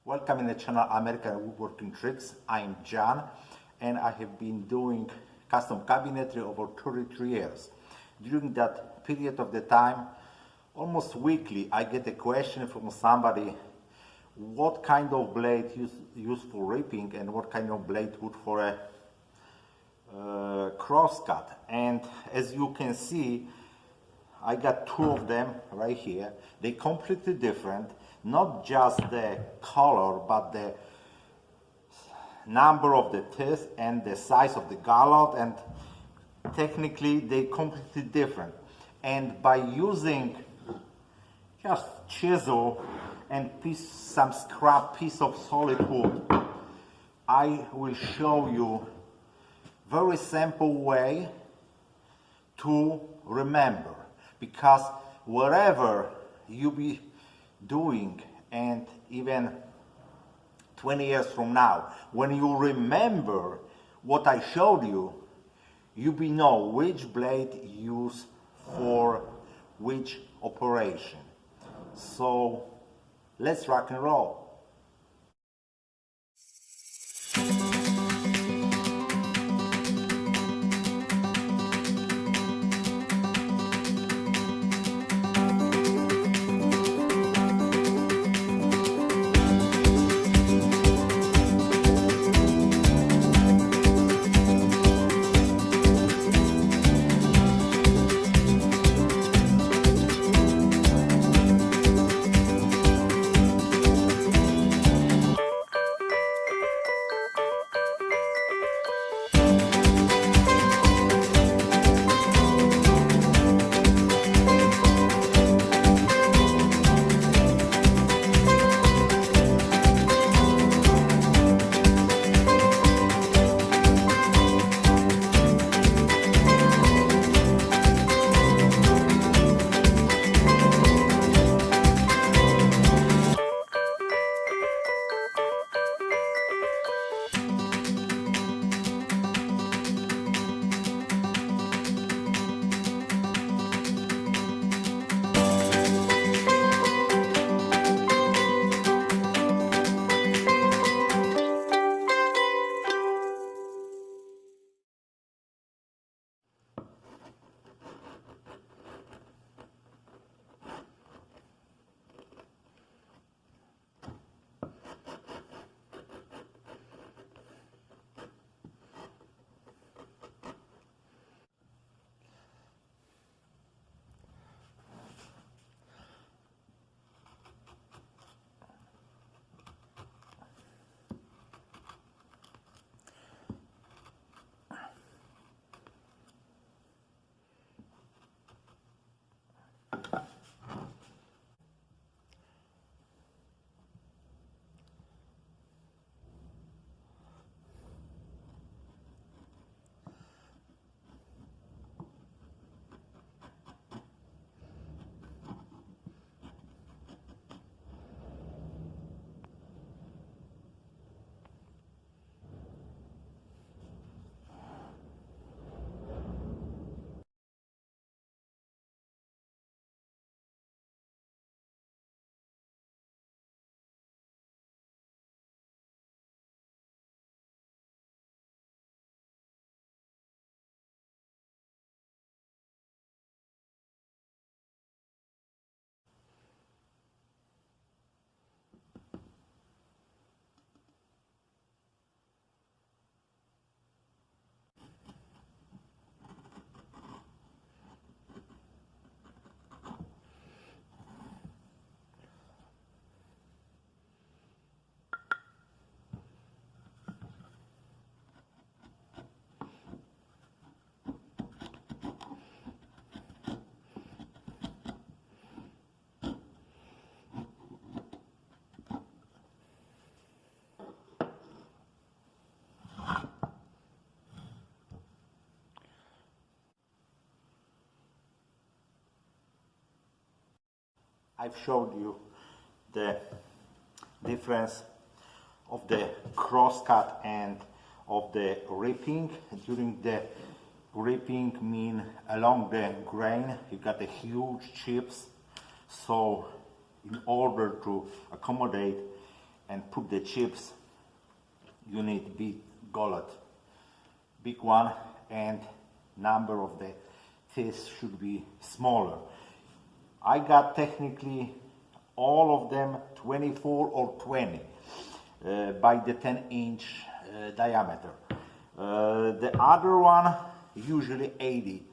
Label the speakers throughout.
Speaker 1: Welcome in the channel American Woodworking Tricks. I'm John and I have been doing custom cabinetry over 33 years. During that period of the time, almost weekly, I get a question from somebody, what kind of blade used for ripping and what kind of blade would for a crosscut. And as you can see, I got two of them right here. They're completely different, not just the color, but the number of the teeth and the size of the gullet, and technically they're completely different. And by using just chisel and some scrap piece of solid wood, I will show you very simple way to remember. Because wherever you be doing, and even 20 years from now, when you remember what I showed you, you be know which blade use for which operation. So let's rock and roll. I've showed you the difference of the crosscut and of the ripping. During the ripping, mean along the grain, you got the huge chips. So in order to accommodate and put the chips, you need big gullet, big one, and number of the teeth should be smaller. I got technically all of them 24 or 20 by the 10-inch diameter. The other one usually 80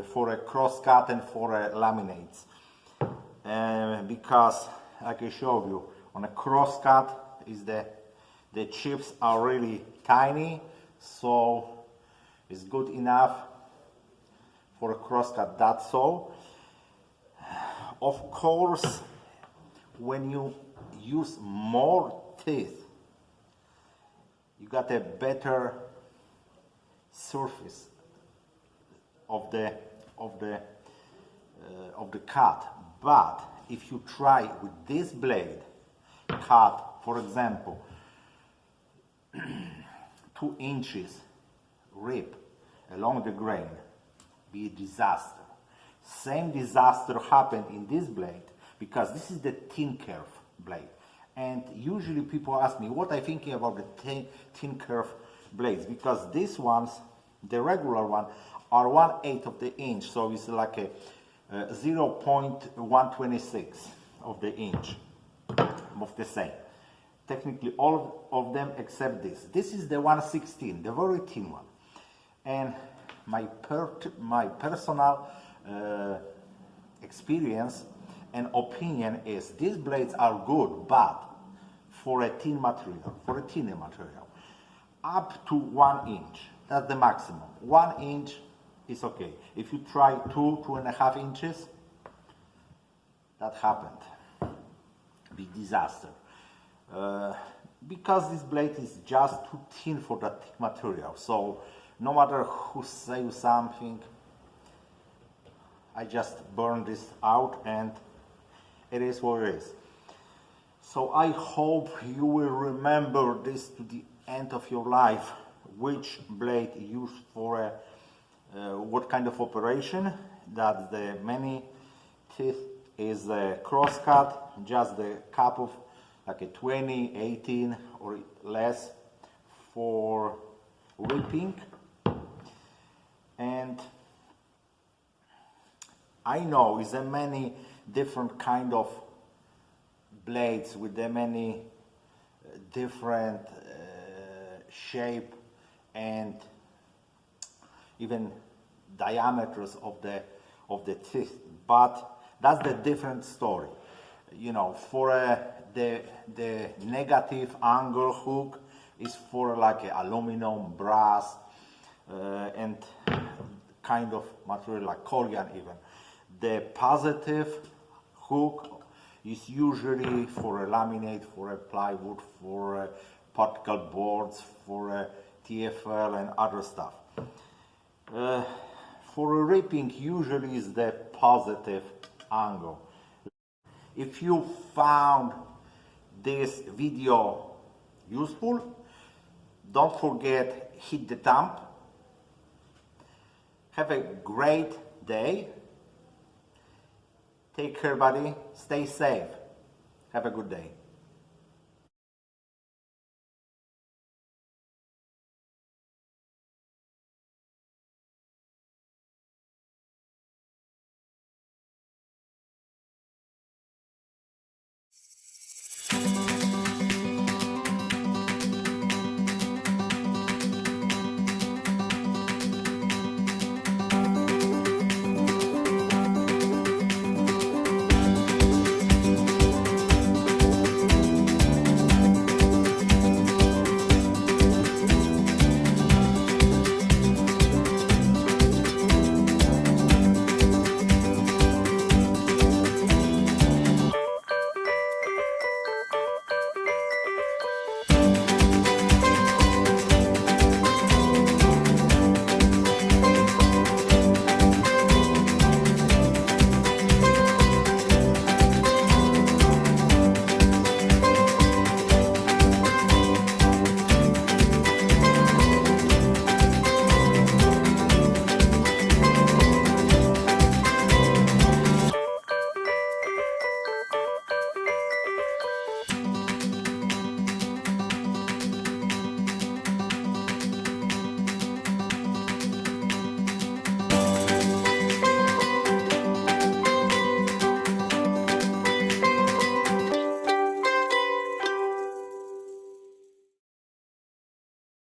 Speaker 1: for a crosscut and for a laminates, because like I showed you, on a crosscut is the chips are really tiny, so it's good enough for a crosscut. That's all. Of course, when you use more teeth, you got a better surface of the cut. But if you try with this blade cut, for example, 2 inches rip along the grain, be a disaster. Same disaster happened in this blade, because this is the thin kerf blade. And usually people ask me what I'm thinking about the thin kerf blades, because these ones, the regular one, are 1/8 of the inch, so it's like a 0.126 of the inch of the same. Technically all of them except this. This is the 1/16, the very thin one. And my personal experience and opinion is these blades are good, but for a thin material, for a thinner material, up to 1 inch, that's the maximum. 1 inch is okay. If you try 2.5 inches, that happened. Big disaster. Because this blade is just too thin for that thick material. So no matter who says something, I just burn this out and it is what it is. So I hope you will remember this to the end of your life, which blade used for what kind of operation. That the many teeth is a crosscut, just the cup of like a 20, 18 or less for ripping. And I know is a many different kind of blades with the many different shape and even diameters of the teeth, but that's the different story. You know, for the negative angle hook is for like a aluminum, brass, and kind of material like Korean even. The positive hook is usually for a laminate, for a plywood, for particle boards, for a TFL and other stuff. For a ripping usually is the positive angle. If you found this video useful, don't forget hit the thumb. Have a great day. Take care, buddy. Stay safe. Have a good day.